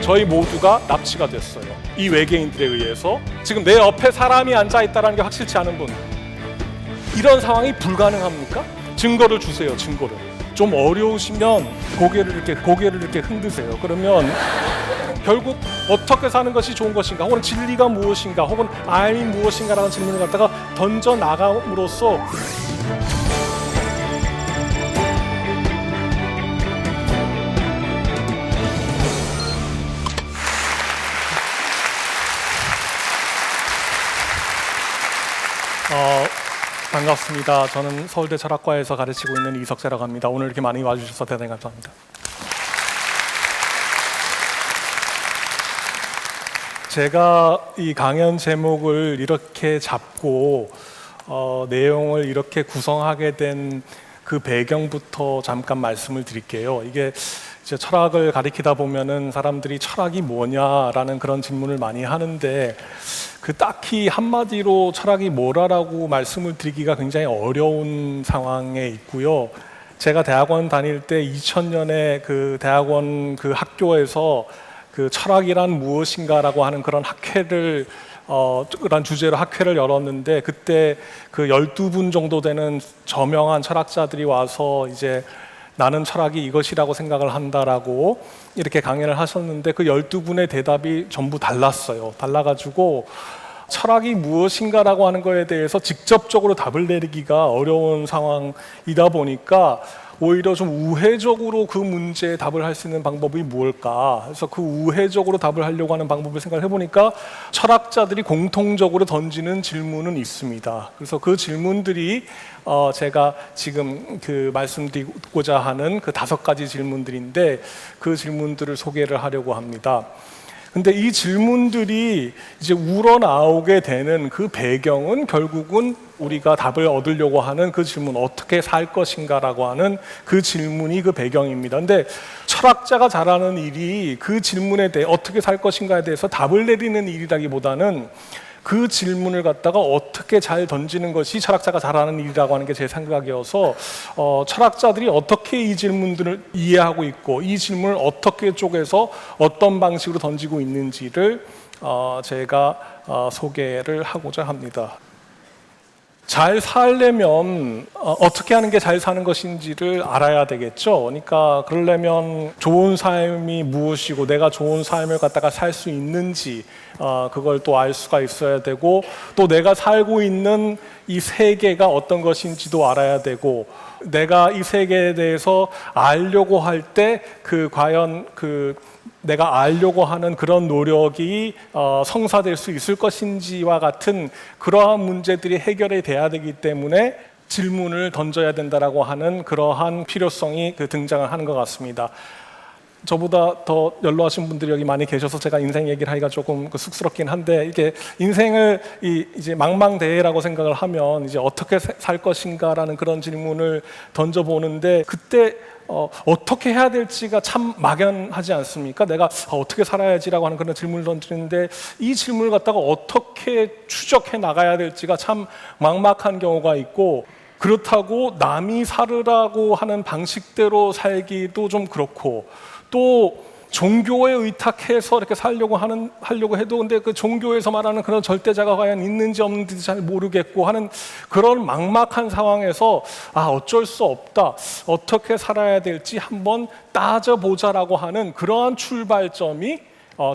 저희 모두가 납치가 됐어요. 이 외계인들에 의해서. 지금 내 옆에 사람이 앉아있다는 게 확실치 않은 분, 이런 상황이 불가능합니까? 증거를 주세요. 증거를. 좀 어려우시면 고개를 이렇게 흔드세요. 그러면 결국 어떻게 사는 것이 좋은 것인가, 혹은 진리가 무엇인가, 혹은 아이 무엇인가라는 질문을 갖다가 던져 나감으로써 반갑습니다. 저는 서울대 철학과에서 가르치고 있는 이석재라고 합니다. 오늘 이렇게 많이 와주셔서 대단히 감사합니다. 제가 이 강연 제목을 이렇게 잡고 내용을 이렇게 구성하게 된 그 배경부터 잠깐 말씀을 드릴게요. 이게 이제 철학을 가리키다 보면은 사람들이 철학이 뭐냐라는 그런 질문을 많이 하는데, 그 딱히 한마디로 철학이 뭐라라고 말씀을 드리기가 굉장히 어려운 상황에 있고요. 제가 대학원 다닐 때 2000년에 그 대학원 그 학교에서 그 철학이란 무엇인가라고 하는 그런 학회를 그런 주제로 학회를 열었는데, 그때 그 12분 정도 되는 저명한 철학자들이 와서 이제 나는 철학이 이것이라고 생각을 한다라고 이렇게 강연을 하셨는데, 그 12분의 대답이 전부 달랐어요. 달라가지고 철학이 무엇인가라고 하는 거에 대해서 직접적으로 답을 내리기가 어려운 상황이다 보니까 오히려 좀 우회적으로 그 문제에 답을 할 수 있는 방법이 무엇일까, 그래서 그 우회적으로 답을 하려고 하는 방법을 생각을 해보니까 철학자들이 공통적으로 던지는 질문은 있습니다. 그래서 그 질문들이 제가 지금 그 말씀드리고자 하는 그 5가지 질문들인데, 그 질문들을 소개를 하려고 합니다. 근데 이 질문들이 이제 우러나오게 되는 그 배경은 결국은 우리가 답을 얻으려고 하는 그 질문, 어떻게 살 것인가라고 하는 그 질문이 그 배경입니다. 근데 철학자가 잘하는 일이 그 질문에 대해 어떻게 살 것인가에 대해서 답을 내리는 일이라기보다는 그 질문을 갖다가 어떻게 잘 던지는 것이 철학자가 잘하는 일이라고 하는 게 제 생각이어서 철학자들이 어떻게 이 질문들을 이해하고 있고, 이 질문을 어떻게 쪼개서 어떤 방식으로 던지고 있는지를 제가 소개를 하고자 합니다. 잘 살려면 어떻게 하는 게 잘 사는 것인지를 알아야 되겠죠. 그러니까 그러려면 좋은 삶이 무엇이고 내가 좋은 삶을 갖다가 살 수 있는지 그걸 또 알 수가 있어야 되고, 또 내가 살고 있는 이 세계가 어떤 것인지도 알아야 되고, 내가 이 세계에 대해서 알려고 할 때 과연 내가 알려고 하는 그런 노력이 성사될 수 있을 것인지와 같은 그러한 문제들이 해결이 돼야 되기 때문에 질문을 던져야 된다라고 하는 그러한 필요성이 등장을 하는 것 같습니다. 저보다 더 연로하신 분들이 여기 많이 계셔서 제가 인생 얘기를 하기가 조금 쑥스럽긴 한데, 이게 인생을 이제 망망대해라고 생각을 하면 이제 어떻게 살 것인가라는 그런 질문을 던져보는데, 그때 어떻게 해야 될지가 참 막연하지 않습니까? 내가 어떻게 살아야지라고 하는 그런 질문을 던지는데, 이 질문을 갖다가 어떻게 추적해 나가야 될지가 참 막막한 경우가 있고, 그렇다고 남이 살으라고 하는 방식대로 살기도 좀 그렇고, 또 종교에 의탁해서 이렇게 하려고 해도 근데 그 종교에서 말하는 그런 절대자가 과연 있는지 없는지 잘 모르겠고 하는 그런 막막한 상황에서 어쩔 수 없다, 어떻게 살아야 될지 한번 따져보자라고 하는 그러한 출발점이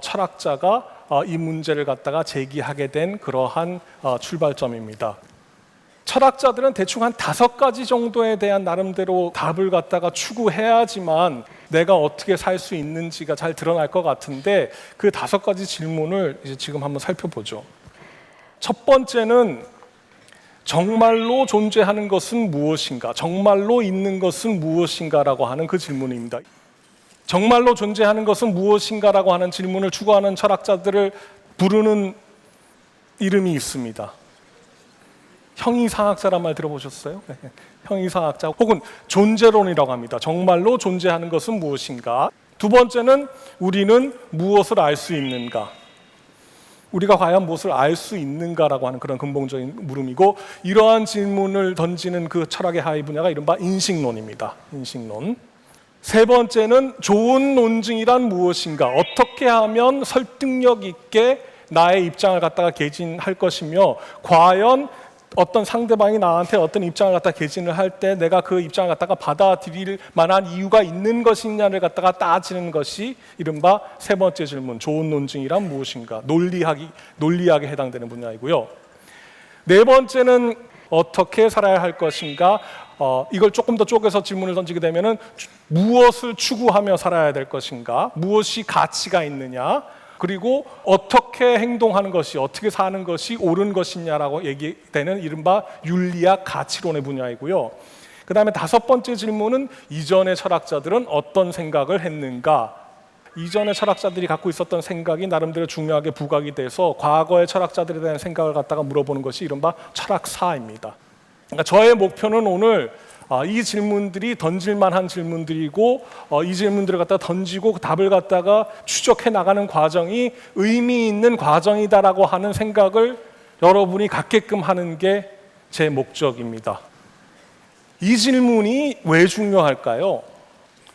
철학자가 이 문제를 갖다가 제기하게 된 그러한 출발점입니다. 철학자들은 대충 한 5가지 정도에 대한 나름대로 답을 갖다가 추구해야지만 내가 어떻게 살 수 있는지가 잘 드러날 것 같은데, 그 5가지 질문을 이제 지금 한번 살펴보죠. 첫 번째는 정말로 존재하는 것은 무엇인가, 정말로 있는 것은 무엇인가라고 하는 그 질문입니다. 정말로 존재하는 것은 무엇인가라고 하는 질문을 추구하는 철학자들을 부르는 이름이 있습니다. 형이상학자란 말 들어보셨어요? 형이상학자, 혹은 존재론이라고 합니다. 정말로 존재하는 것은 무엇인가? 두 번째는 우리는 무엇을 알 수 있는가? 우리가 과연 무엇을 알 수 있는가라고 하는 그런 근본적인 물음이고, 이러한 질문을 던지는 그 철학의 하위 분야가 이른바 인식론입니다. 인식론. 세 번째는 좋은 논증이란 무엇인가? 어떻게 하면 설득력 있게 나의 입장을 갖다가 개진할 것이며, 과연 어떤 상대방이 나한테 어떤 입장을 갖다가 개진을 할 때 내가 그 입장을 갖다가 받아들일 만한 이유가 있는 것이냐를 갖다가 따지는 것이 이른바 세 번째 질문, 좋은 논증이란 무엇인가? 논리학에 해당되는 분야이고요. 네 번째는 어떻게 살아야 할 것인가? 이걸 조금 더 쪼개서 질문을 던지게 되면은 무엇을 추구하며 살아야 될 것인가? 무엇이 가치가 있느냐? 그리고 어떻게 행동하는 것이, 어떻게 사는 것이 옳은 것이냐라고 얘기되는 이른바 윤리학 가치론의 분야이고요. 그 다음에 다섯 번째 질문은 이전의 철학자들은 어떤 생각을 했는가? 이전의 철학자들이 갖고 있었던 생각이 나름대로 중요하게 부각이 돼서 과거의 철학자들에 대한 생각을 갖다가 물어보는 것이 이른바 철학사입니다. 그러니까 저의 목표는 오늘 이 질문들이 던질만한 질문들이고, 이 질문들을 갖다가 던지고 그 답을 갖다가 추적해 나가는 과정이 의미 있는 과정이다라고 하는 생각을 여러분이 갖게끔 하는 게 제 목적입니다. 이 질문이 왜 중요할까요?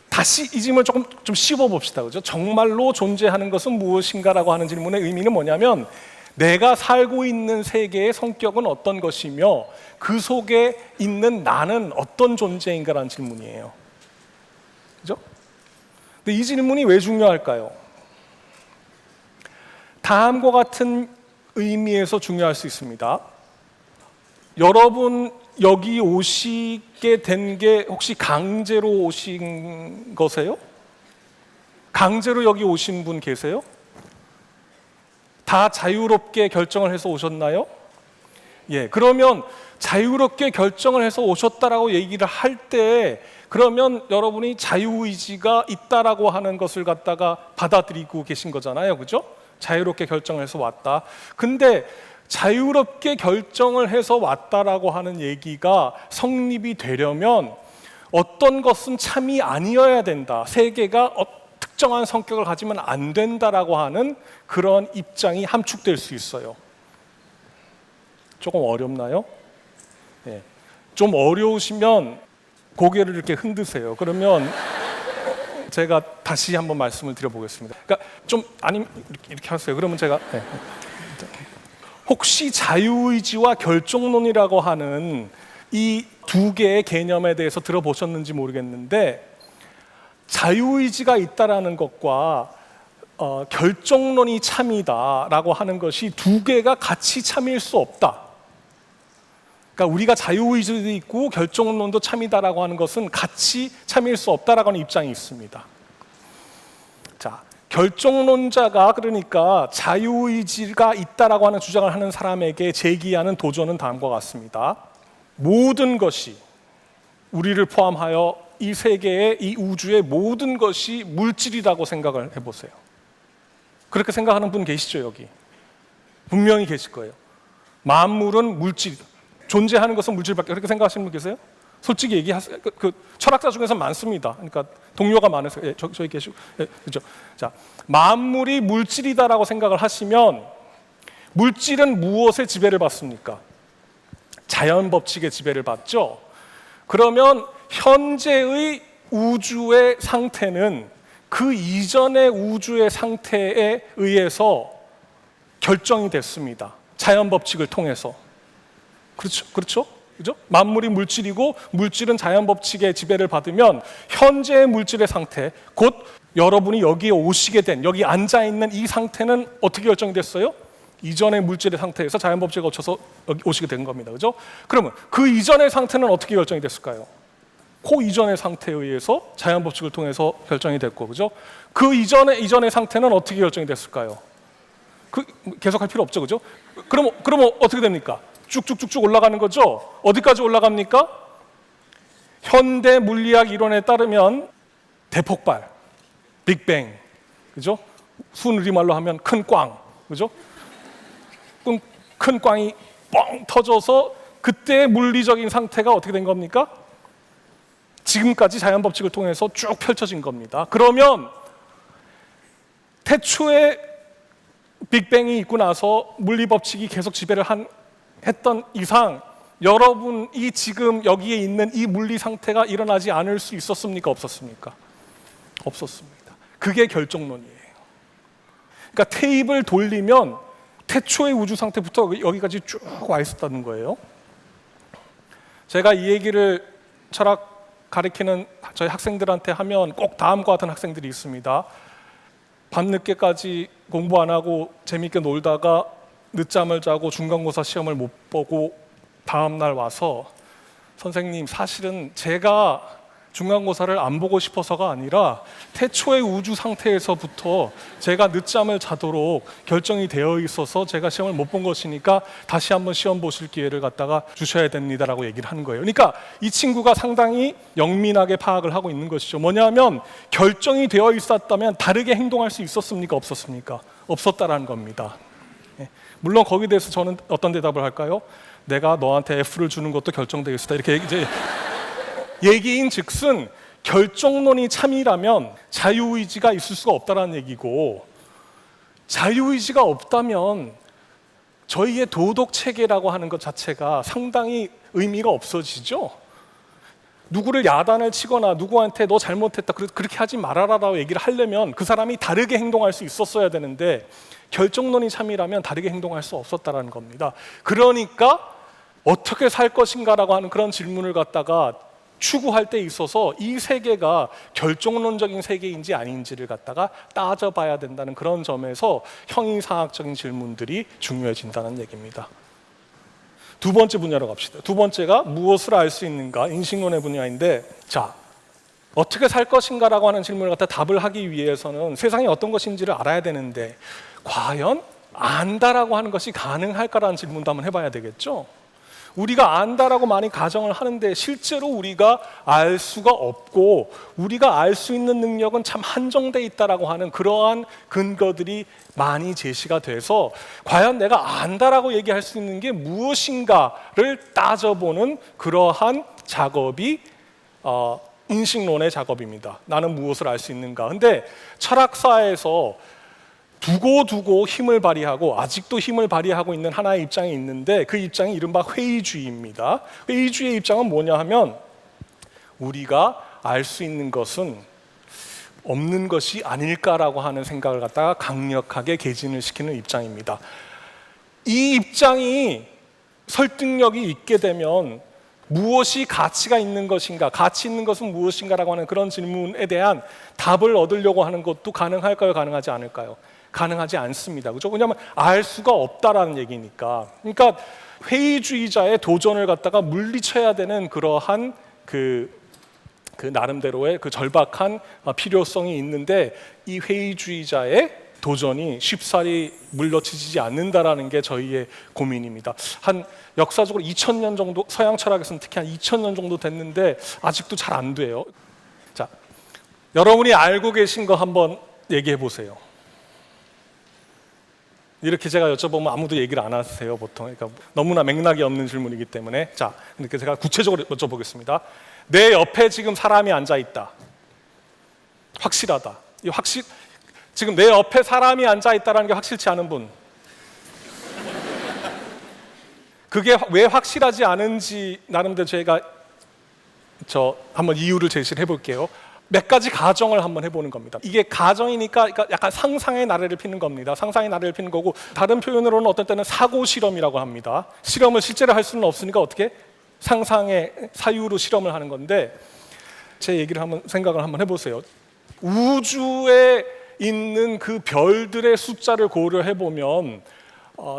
다시 이 질문을 조금 좀 씹어봅시다. 그죠? 정말로 존재하는 것은 무엇인가라고 하는 질문의 의미는 뭐냐면, 내가 살고 있는 세계의 성격은 어떤 것이며 그 속에 있는 나는 어떤 존재인가라는 질문이에요. 그죠? 근데 이 질문이 왜 중요할까요? 다음과 같은 의미에서 중요할 수 있습니다. 여러분 여기 오시게 된 게 혹시 강제로 오신 거세요? 강제로 여기 오신 분 계세요? 다 자유롭게 결정을 해서 오셨나요? 예, 그러면 자유롭게 결정을 해서 오셨다라고 얘기를 할 때, 그러면 여러분이 자유의지가 있다라고 하는 것을 갖다가 받아들이고 계신 거잖아요, 그죠? 자유롭게 결정을 해서 왔다. 근데 자유롭게 결정을 해서 왔다라고 하는 얘기가 성립이 되려면 어떤 것은 참이 아니어야 된다. 세계가 특정한 성격을 가지면 안 된다라고 하는 그런 입장이 함축될 수 있어요. 조금 어렵나요? 네. 좀 어려우시면 고개를 이렇게 흔드세요. 그러면 제가 다시 한번 말씀을 드려보겠습니다. 그러니까 좀 아니면 이렇게 하세요. 그러면 제가 혹시 자유의지와 결정론이라고 하는 이 두 개의 개념에 대해서 들어보셨는지 모르겠는데, 자유의지가 있다라는 것과 결정론이 참이다라고 하는 것이 두 개가 같이 참일 수 없다. 그러니까 우리가 자유의지도 있고 결정론도 참이다라고 하는 것은 같이 참일 수 없다라고 하는 입장이 있습니다. 자, 결정론자가 그러니까 자유의지가 있다라고 하는 주장을 하는 사람에게 제기하는 도전은 다음과 같습니다. 모든 것이, 우리를 포함하여 이 세계의, 이 우주의 모든 것이 물질이라고 생각을 해보세요. 그렇게 생각하는 분 계시죠, 여기? 분명히 계실 거예요. 만물은 물질, 존재하는 것은 물질밖에, 그렇게 생각하시는 분 계세요? 솔직히 얘기하세요. 그 철학자 중에서 많습니다. 그러니까 동료가 많으세요. 예, 저기 계시고, 예, 그렇죠. 자, 만물이 물질이다라고 생각을 하시면, 물질은 무엇의 지배를 받습니까? 자연 법칙의 지배를 받죠. 그러면 현재의 우주의 상태는 그 이전의 우주의 상태에 의해서 결정이 됐습니다. 자연 법칙을 통해서. 그렇죠? 그렇죠? 그죠? 만물이 물질이고 물질은 자연 법칙의 지배를 받으면 현재의 물질의 상태, 곧 여러분이 여기에 오시게 된, 여기 앉아 있는 이 상태는 어떻게 결정이 됐어요? 이전의 물질의 상태에서 자연 법칙을 거쳐서 여기 오시게 된 겁니다. 그죠? 그러면 그 이전의 상태는 어떻게 결정이 됐을까요? 그 이전의 상태에 의해서 자연 법칙을 통해서 결정이 됐고, 그죠? 그 이전의 상태는 어떻게 결정이 됐을까요? 계속할 필요 없죠, 그죠? 그럼 어떻게 됩니까? 쭉쭉쭉쭉 올라가는 거죠. 어디까지 올라갑니까? 현대 물리학 이론에 따르면 대폭발, 빅뱅, 그죠? 순우리말로 하면 큰 꽝, 그죠? 큰 꽝이 뻥 터져서 그때의 물리적인 상태가 어떻게 된 겁니까? 지금까지 자연 법칙을 통해서 쭉 펼쳐진 겁니다. 그러면 태초에 빅뱅이 있고 나서 물리 법칙이 계속 지배를 했던 이상 여러분이 지금 여기에 있는 이 물리 상태가 일어나지 않을 수 있었습니까? 없었습니까? 없었습니다. 그게 결정론이에요. 그러니까 테이블 돌리면 태초의 우주 상태부터 여기까지 쭉 와 있었다는 거예요. 제가 이 얘기를 철학 가르치는 저희 학생들한테 하면 꼭 다음과 같은 학생들이 있습니다. 밤늦게까지 공부 안 하고 재밌게 놀다가 늦잠을 자고 중간고사 시험을 못 보고 다음날 와서 선생님, 사실은 제가 중간고사를 안 보고 싶어서가 아니라 태초의 우주 상태에서부터 제가 늦잠을 자도록 결정이 되어 있어서 제가 시험을 못 본 것이니까 다시 한번 시험 보실 기회를 갖다가 주셔야 됩니다라고 얘기를 하는 거예요. 그러니까 이 친구가 상당히 영민하게 파악을 하고 있는 것이죠. 뭐냐면 결정이 되어 있었다면 다르게 행동할 수 있었습니까? 없었습니까? 없었다라는 겁니다. 물론 거기에 대해서 저는 어떤 대답을 할까요? 내가 너한테 F를 주는 것도 결정되어 있었다. 이렇게 이제 얘기인 즉슨 결정론이 참이라면 자유의지가 있을 수가 없다는 얘기고, 자유의지가 없다면 저희의 도덕체계라고 하는 것 자체가 상당히 의미가 없어지죠. 누구를 야단을 치거나 누구한테 너 잘못했다 그렇게 하지 말아라라고 얘기를 하려면 그 사람이 다르게 행동할 수 있었어야 되는데 결정론이 참이라면 다르게 행동할 수 없었다는 겁니다. 그러니까 어떻게 살 것인가라고 하는 그런 질문을 갖다가 추구할 때 있어서 이 세계가 결정론적인 세계인지 아닌지를 갖다가 따져봐야 된다는 그런 점에서 형이상학적인 질문들이 중요해진다는 얘기입니다. 두 번째 분야로 갑시다. 두 번째가 무엇을 알 수 있는가, 인식론의 분야인데, 자, 어떻게 살 것인가라고 하는 질문을 갖다 답을 하기 위해서는 세상이 어떤 것인지를 알아야 되는데 과연 안다라고 하는 것이 가능할까라는 질문도 한번 해봐야 되겠죠. 우리가 안다라고 많이 가정을 하는데 실제로 우리가 알 수가 없고 우리가 알 수 있는 능력은 참 한정돼 있다라고 하는 그러한 근거들이 많이 제시가 돼서 과연 내가 안다라고 얘기할 수 있는 게 무엇인가를 따져보는 그러한 작업이 인식론의 작업입니다. 나는 무엇을 알 수 있는가. 근데 철학사에서 두고 힘을 발휘하고 아직도 힘을 발휘하고 있는 하나의 입장이 있는데 그 입장이 이른바 회의주의입니다. 회의주의의 입장은 뭐냐 하면 우리가 알 수 있는 것은 없는 것이 아닐까라고 하는 생각을 갖다가 강력하게 개진을 시키는 입장입니다. 이 입장이 설득력이 있게 되면 무엇이 가치가 있는 것인가, 가치 있는 것은 무엇인가라고 하는 그런 질문에 대한 답을 얻으려고 하는 것도 가능할까요? 가능하지 않을까요? 가능하지 않습니다. 그죠? 왜냐하면 알 수가 없다라는 얘기니까. 그러니까 회의주의자의 도전을 갖다가 물리쳐야 되는 그러한 그 나름대로의 그 절박한 필요성이 있는데 이 회의주의자의 도전이 쉽사리 물러치지 않는다라는 게 저희의 고민입니다. 한 역사적으로 2000년 정도, 서양 철학에서는 특히 한 2000년 정도 됐는데 아직도 잘 안 돼요. 자, 여러분이 알고 계신 거 한번 얘기해 보세요. 이렇게 제가 여쭤보면 아무도 얘기를 안 하세요, 보통. 그러니까 너무나 맥락이 없는 질문이기 때문에. 자, 그러니까 제가 구체적으로 여쭤보겠습니다. 내 옆에 지금 사람이 앉아 있다. 확실하다. 지금 내 옆에 사람이 앉아 있다는 게 확실치 않은 분. 그게 왜 확실하지 않은지 나름대로 제가 한번 이유를 제시를 해볼게요. 몇 가지 가정을 한번 해보는 겁니다. 이게 가정이니까 약간 상상의 나래를 피는 겁니다. 상상의 나래를 피는 거고, 다른 표현으로는 어떤 때는 사고 실험이라고 합니다. 실험을 실제로 할 수는 없으니까 어떻게? 상상의 사유로 실험을 하는 건데, 제 얘기를 생각을 한번 해보세요. 우주에 있는 그 별들의 숫자를 고려해 보면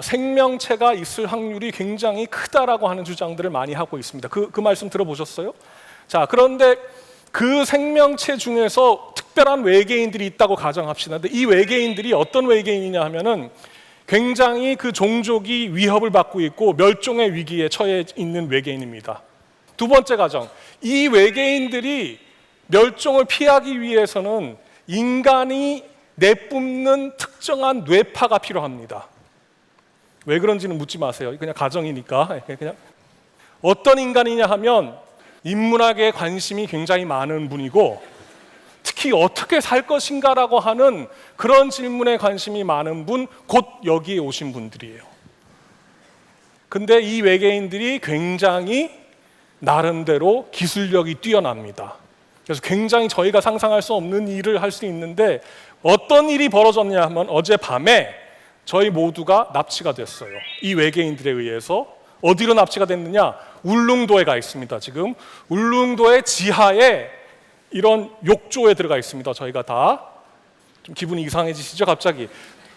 생명체가 있을 확률이 굉장히 크다라고 하는 주장들을 많이 하고 있습니다. 그 말씀 들어보셨어요? 자, 그런데 그 생명체 중에서 특별한 외계인들이 있다고 가정합시다. 근데 이 외계인들이 어떤 외계인이냐 하면은 굉장히 그 종족이 위협을 받고 있고 멸종의 위기에 처해 있는 외계인입니다. 두 번째 가정, 이 외계인들이 멸종을 피하기 위해서는 인간이 내뿜는 특정한 뇌파가 필요합니다. 왜 그런지는 묻지 마세요. 그냥 가정이니까. 그냥 어떤 인간이냐 하면 인문학에 관심이 굉장히 많은 분이고 특히 어떻게 살 것인가라고 하는 그런 질문에 관심이 많은 분, 곧 여기에 오신 분들이에요. 근데 이 외계인들이 굉장히 나름대로 기술력이 뛰어납니다. 그래서 굉장히 저희가 상상할 수 없는 일을 할 수 있는데 어떤 일이 벌어졌냐 하면 어젯밤에 저희 모두가 납치가 됐어요. 이 외계인들에 의해서. 어디로 납치가 됐느냐? 울릉도에 가 있습니다. 지금 울릉도의 지하에 이런 욕조에 들어가 있습니다. 저희가 다 좀 기분이 이상해지시죠? 갑자기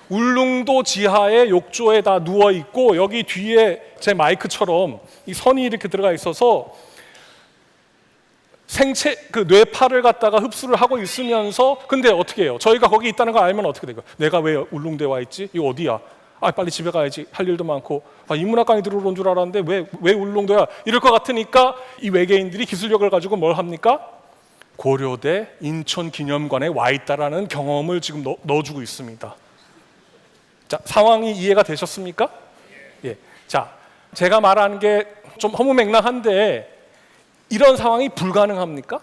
울릉도 지하의 욕조에 다 누워 있고 여기 뒤에 제 마이크처럼 이 선이 이렇게 들어가 있어서 생체 그 뇌파를 갖다가 흡수를 하고 있으면서 근데 어떻게 해요? 저희가 거기 있다는 걸 알면 어떻게 돼요? 내가 왜 울릉도에 와 있지? 이거 어디야? 아 빨리 집에 가야지. 할 일도 많고. 아 인문학 강의 들어온 줄 알았는데 왜 울릉도야? 이럴 것 같으니까 이 외계인들이 기술력을 가지고 뭘 합니까? 고려대 인천기념관에 와 있다라는 경험을 지금 넣어주고 있습니다. 자, 상황이 이해가 되셨습니까? 예. 자, 제가 말하는 게 좀 허무맹랑한데 이런 상황이 불가능합니까?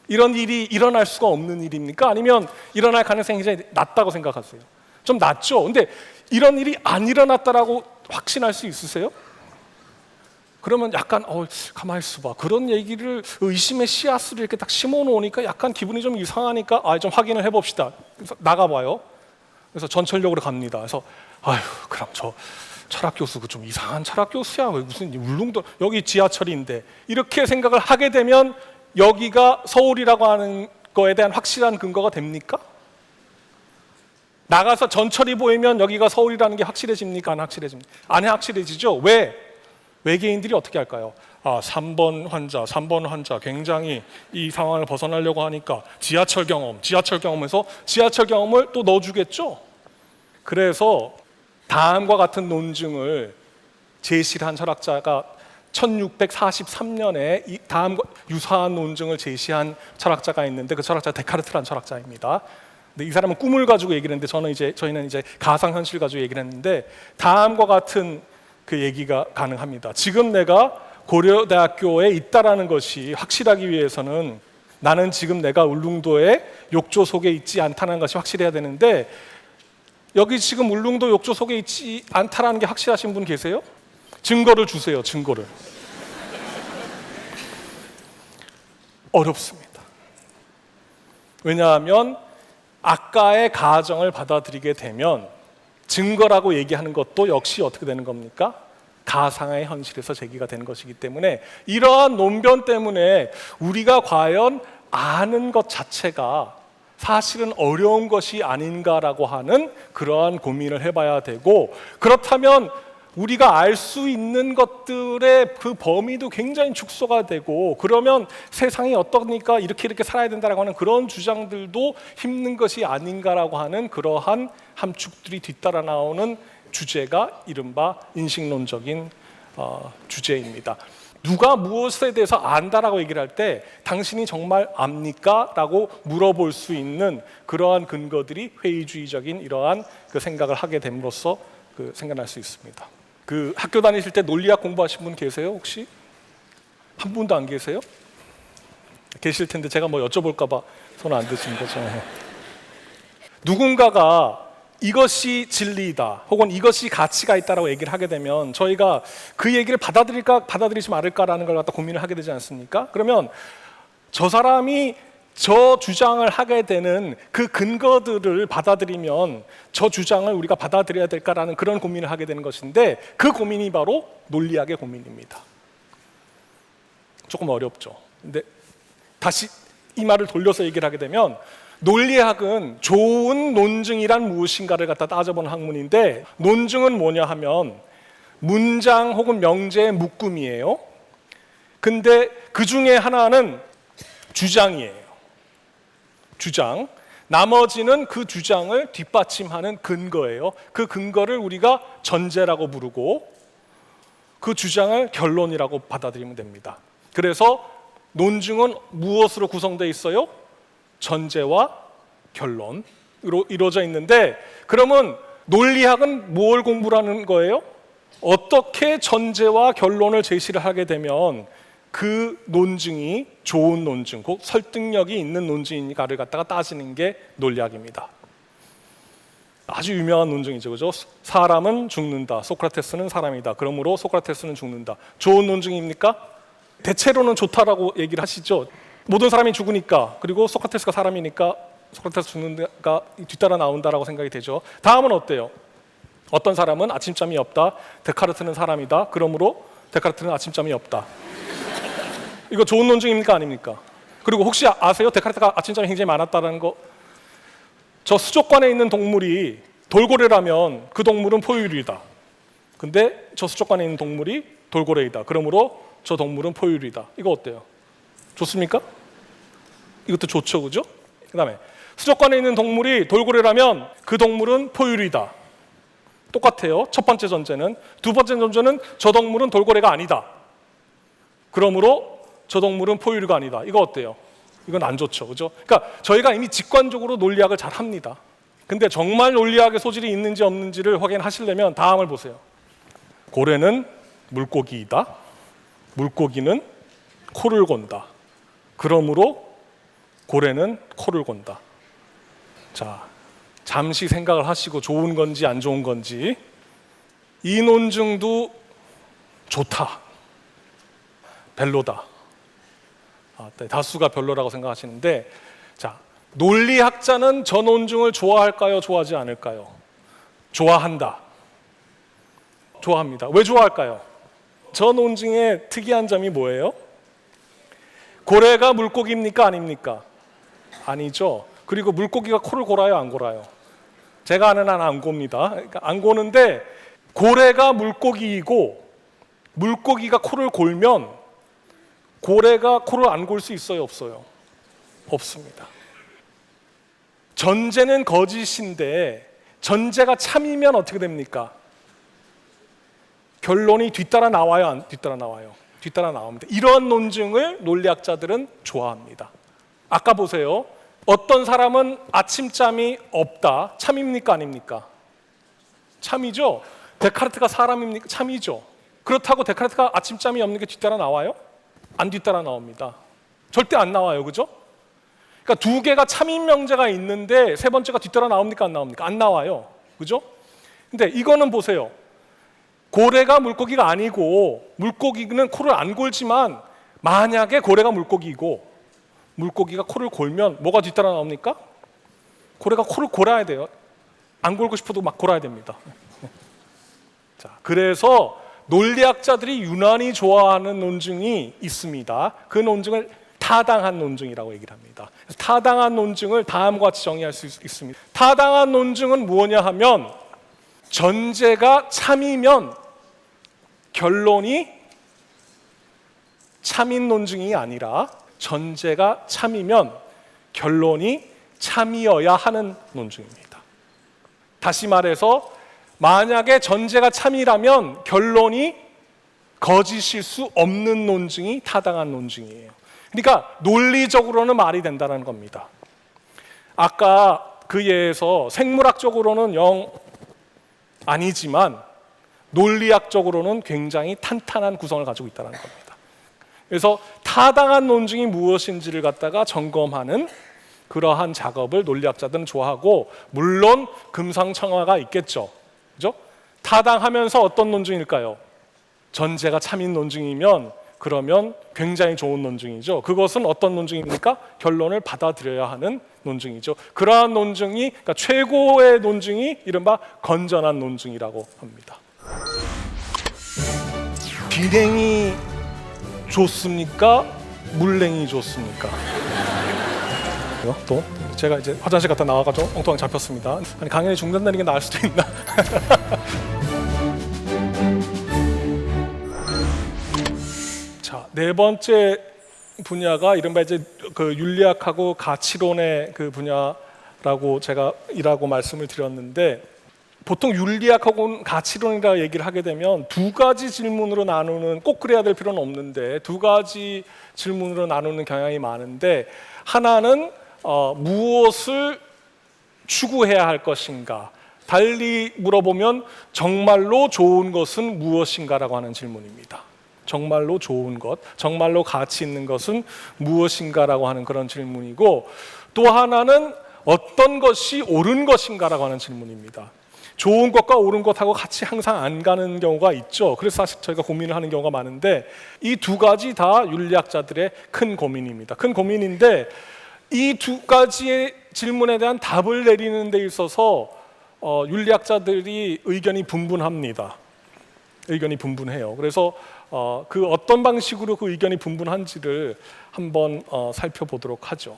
이런 일이 일어날 수가 없는 일입니까? 아니면 일어날 가능성이 굉장히 낮다고 생각하세요? 좀 낮죠? 근데 이런 일이 안 일어났다라고 확신할 수 있으세요? 그러면 약간 가만히 있어봐. 그런 얘기를 의심의 씨앗을 이렇게 딱 심어 놓으니까 약간 기분이 좀 이상하니까 좀 확인을 해봅시다. 그래서 나가봐요. 그래서 전철역으로 갑니다. 그래서 그럼 저 철학 교수 그 좀 이상한 철학 교수야. 왜 무슨 울릉도 여기 지하철인데 이렇게 생각을 하게 되면 여기가 서울이라고 하는 거에 대한 확실한 근거가 됩니까? 나가서 전철이 보이면 여기가 서울이라는 게 확실해집니까? 안 확실해집니까? 안 확실해지죠. 왜? 외계인들이 어떻게 할까요? 3번 환자 굉장히 이 상황을 벗어나려고 하니까 지하철 경험에서 지하철 경험을 또 넣어주겠죠. 그래서 다음과 같은 논증을 제시한 철학자가 1643년에 이 다음과 유사한 논증을 제시한 철학자가 있는데 그 철학자가 데카르트라는 철학자입니다. 근데 이 사람은 꿈을 가지고 얘기를 했는데 저희는 이제 가상현실 가지고 얘기를 했는데 다음과 같은 그 얘기가 가능합니다. 지금 내가 고려대학교에 있다라는 것이 확실하기 위해서는 나는 지금 내가 울릉도의 욕조 속에 있지 않다는 것이 확실해야 되는데 여기 지금 울릉도 욕조 속에 있지 않다라는 게 확실하신 분 계세요? 증거를 주세요. 증거를. 어렵습니다. 왜냐하면 아까의 가정을 받아들이게 되면 증거라고 얘기하는 것도 역시 어떻게 되는 겁니까? 가상의 현실에서 제기가 되는 것이기 때문에 이러한 논변 때문에 우리가 과연 아는 것 자체가 사실은 어려운 것이 아닌가라고 하는 그러한 고민을 해봐야 되고 그렇다면 우리가 알 수 있는 것들의 그 범위도 굉장히 축소가 되고 그러면 세상이 어떠니까 이렇게 살아야 된다라고 하는 그런 주장들도 힘든 것이 아닌가라고 하는 그러한 함축들이 뒤따라 나오는 주제가 이른바 인식론적인 주제입니다. 누가 무엇에 대해서 안다라고 얘기를 할 때 당신이 정말 압니까? 라고 물어볼 수 있는 그러한 근거들이 회의주의적인 이러한 그 생각을 하게 됨으로써 그 생각날 수 있습니다. 그 학교 다니실 때 논리학 공부하신 분 계세요? 혹시? 한 분도 안 계세요? 계실 텐데 제가 뭐 여쭤볼까 봐 손 안 드시는 거죠. 누군가가 이것이 진리이다 혹은 이것이 가치가 있다라고 얘기를 하게 되면 저희가 그 얘기를 받아들일까 받아들이지 말을까라는 걸 갖다 고민을 하게 되지 않습니까? 그러면 저 사람이 저 주장을 하게 되는 그 근거들을 받아들이면 저 주장을 우리가 받아들여야 될까라는 그런 고민을 하게 되는 것인데 그 고민이 바로 논리학의 고민입니다. 조금 어렵죠. 근데 다시 이 말을 돌려서 얘기를 하게 되면 논리학은 좋은 논증이란 무엇인가를 갖다 따져보는 학문인데 논증은 뭐냐 하면 문장 혹은 명제의 묶음이에요. 근데 그 중에 하나는 주장이에요. 주장. 나머지는 그 주장을 뒷받침하는 근거예요. 그 근거를 우리가 전제라고 부르고 그 주장을 결론이라고 받아들이면 됩니다. 그래서 논증은 무엇으로 구성되어 있어요? 전제와 결론으로 이루어져 있는데 그러면 논리학은 뭘 공부하는 거예요? 어떻게 전제와 결론을 제시를 하게 되면 그 논증이 좋은 논증, 곧 설득력이 있는 논증인가를 갖다가 따지는 게 논리학입니다. 아주 유명한 논증이죠, 그죠? 사람은 죽는다. 소크라테스는 사람이다. 그러므로 소크라테스는 죽는다. 좋은 논증입니까? 대체로는 좋다라고 얘기를 하시죠. 모든 사람이 죽으니까, 그리고 소크라테스가 사람이니까 소크라테스 죽는다가 뒤따라 나온다라고 생각이 되죠. 다음은 어때요? 어떤 사람은 아침잠이 없다. 데카르트는 사람이다. 그러므로 데카르트는 아침잠이 없다. 이거 좋은 논증입니까? 아닙니까? 그리고 혹시 아세요? 데카르트가 아침잠이 굉장히 많았다는 거. 저 수족관에 있는 동물이 돌고래라면 그 동물은 포유류이다. 근데 저 수족관에 있는 동물이 돌고래이다. 그러므로 저 동물은 포유류이다. 이거 어때요? 좋습니까? 이것도 좋죠, 그죠? 그 다음에 수족관에 있는 동물이 돌고래라면 그 동물은 포유류이다. 똑같아요. 첫 번째 전제는. 두 번째 전제는 저 동물은 돌고래가 아니다. 그러므로 저 동물은 포유류가 아니다. 이거 어때요? 이건 안 좋죠, 그죠? 그러니까 저희가 이미 직관적으로 논리학을 잘 합니다. 근데 정말 논리학의 소질이 있는지 없는지를 확인하시려면 다음을 보세요. 고래는 물고기이다. 물고기는 코를 곤다. 그러므로 고래는 코를 곤다. 자, 잠시 생각을 하시고 좋은 건지 안 좋은 건지. 이 논증도 좋다. 별로다. 다수가 별로라고 생각하시는데, 자, 논리학자는 저 논증을 좋아할까요? 좋아하지 않을까요? 좋아한다. 좋아합니다. 왜 좋아할까요? 저 논증의 특이한 점이 뭐예요? 고래가 물고기입니까? 아닙니까? 아니죠. 그리고 물고기가 코를 골아요? 안 골아요? 제가 아는 한 안 곱니다. 그러니까 안 고는데, 고래가 물고기이고 물고기가 코를 골면 고래가 코를 안 골 수 있어요? 없어요? 없습니다. 전제는 거짓인데 전제가 참이면 어떻게 됩니까? 결론이 뒤따라 나와요? 안 뒤따라 나와요? 뒤따라 나옵니다. 이러한 논증을 논리학자들은 좋아합니다. 아까 보세요. 어떤 사람은 아침잠이 없다. 참입니까? 아닙니까? 참이죠. 데카르트가 사람입니까? 참이죠. 그렇다고 데카르트가 아침잠이 없는 게 뒤따라 나와요? 안 뒤따라 나옵니다. 절대 안 나와요. 그죠? 그러니까 두 개가 참인 명제가 있는데 세 번째가 뒤따라 나옵니까? 안 나옵니까? 안 나와요. 그죠? 근데 이거는 보세요. 고래가 물고기가 아니고 물고기는 코를 안 골지만 만약에 고래가 물고기이고 물고기가 코를 골면 뭐가 뒤따라 나옵니까? 고래가 코를 골아야 돼요. 안 골고 싶어도 막 골아야 됩니다. 자, 그래서 논리학자들이 유난히 좋아하는 논증이 있습니다. 그 논증을 타당한 논증이라고 얘기를 합니다. 타당한 논증을 다음과 같이 정의할 수 있습니다. 타당한 논증은 무엇이냐 하면 전제가 참이면 결론이 참인 논증이 아니라 전제가 참이면 결론이 참이어야 하는 논증입니다. 다시 말해서 만약에 전제가 참이라면 결론이 거짓일 수 없는 논증이 타당한 논증이에요. 그러니까 논리적으로는 말이 된다는 겁니다. 아까 그 예에서 생물학적으로는 영 아니지만 논리학적으로는 굉장히 탄탄한 구성을 가지고 있다는 겁니다. 그래서 타당한 논증이 무엇인지를 갖다가 점검하는 그러한 작업을 논리학자들은 좋아하고, 물론 금상첨화가 있겠죠. 그죠? 타당하면서 어떤 논증일까요? 전제가 참인 논증이면 그러면 굉장히 좋은 논증이죠. 그것은 어떤 논증입니까? 결론을 받아들여야 하는 논증이죠. 그러한 논증이, 그러니까 최고의 논증이 이른바 건전한 논증이라고 합니다. 비냉이 좋습니까? 물냉이 좋습니까? 또 제가 이제 화장실 갔다 나와가지고 엉뚱하게 잡혔습니다. 아니, 강연이 중단되는 게 나을 수도 있나? 자, 네 번째 분야가 이른바 이제 그 윤리학하고 가치론의 그 분야라고 제가 이라고 말씀을 드렸는데, 보통 윤리학하고 가치론이라 얘기를 하게 되면 두 가지 질문으로 나누는, 꼭 그래야 될 필요는 없는데 두 가지 질문으로 나누는 경향이 많은데, 하나는 무엇을 추구해야 할 것인가, 달리 물어보면 정말로 좋은 것은 무엇인가라고 하는 질문입니다. 정말로 좋은 것, 정말로 가치 있는 것은 무엇인가라고 하는 그런 질문이고, 또 하나는 어떤 것이 옳은 것인가라고 하는 질문입니다. 좋은 것과 옳은 것하고 같이 항상 안 가는 경우가 있죠. 그래서 사실 저희가 고민을 하는 경우가 많은데 이 두 가지 다 윤리학자들의 큰 고민입니다. 큰 고민인데 이 두 가지의 질문에 대한 답을 내리는 데 있어서 윤리학자들이 의견이 분분합니다. 의견이 분분해요. 그래서 그 어떤 방식으로 그 의견이 분분한지를 한번 살펴보도록 하죠.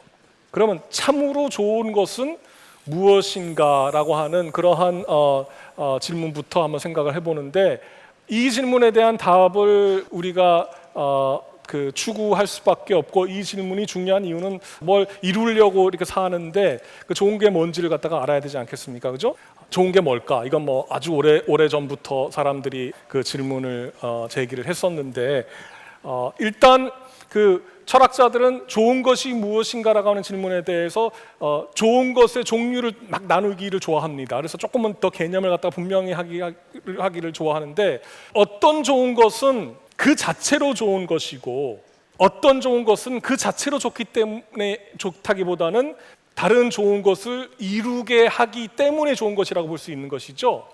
그러면 참으로 좋은 것은 무엇인가라고 하는 그러한 질문부터 한번 생각을 해보는데 이 질문에 대한 답을 우리가 추구할 수밖에 없고 이 질문이 중요한 이유는 뭘 이루려고 이렇게 사는데 그 좋은 게 뭔지를 갖다가 알아야 되지 않겠습니까? 그죠? 좋은 게 뭘까? 이건 뭐 아주 오래 전부터 사람들이 그 질문을 제기를 했었는데 일단 그 철학자들은 좋은 것이 무엇인가라고 하는 질문에 대해서 좋은 것의 종류를 막 나누기를 좋아합니다. 그래서 조금은 더 개념을 갖다가 분명히 하기를 좋아하는데 어떤 좋은 것은 그 자체로 좋은 것이고 어떤 좋은 것은 그 자체로 좋기 때문에 좋다기보다는 다른 좋은 것을 이루게 하기 때문에 좋은 것이라고 볼 수 있는 것이죠.